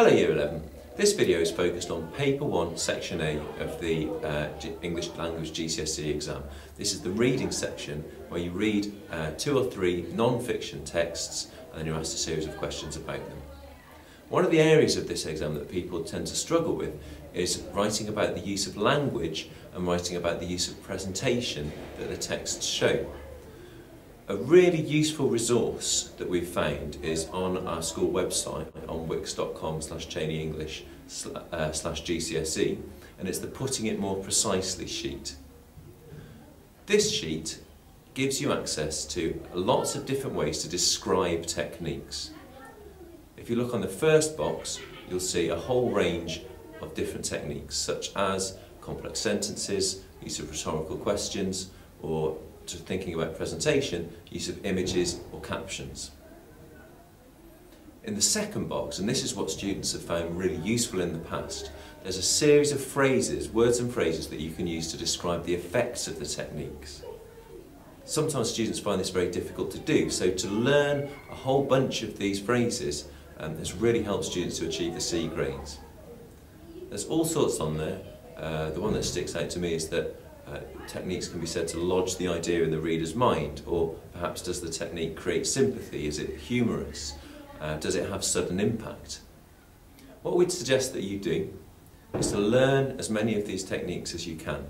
Hello Year 11. This video is focused on Paper 1 Section A of the English Language GCSE exam. This is the reading section where you read 2 or 3 non-fiction texts and then you're asked a series of questions about them. One of the areas of this exam that people tend to struggle with is writing about the use of language and writing about the use of presentation that the texts show. A really useful resource that we've found is on our school website on wix.com/cheney-english/GCSE, and it's the Putting It More Precisely sheet. This sheet gives you access to lots of different ways to describe techniques. If you look on the first box, you'll see a whole range of different techniques, such as complex sentences, use of rhetorical questions, or to thinking about presentation, use of images or captions. In the second box, and this is what students have found really useful in the past, there's a series of phrases, words and phrases that you can use to describe the effects of the techniques. Sometimes students find this very difficult to do, so to learn a whole bunch of these phrases has really helped students to achieve the C grades. There's all sorts on there. The one that sticks out to me is that techniques can be said to lodge the idea in the reader's mind, or perhaps does the technique create sympathy? Is it humorous? Does it have sudden impact? What we'd suggest that you do is to learn as many of these techniques as you can.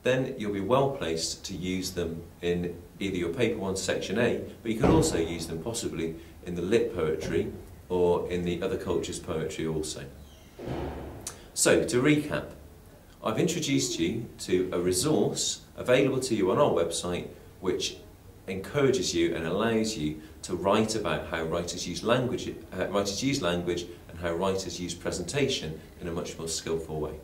Then you'll be well placed to use them in either your Paper 1 Section A, but you can also use them possibly in the lit poetry or in the other cultures poetry also. So, to recap, I've introduced you to a resource available to you on our website which encourages you and allows you to write about how writers use language and how writers use presentation in a much more skillful way.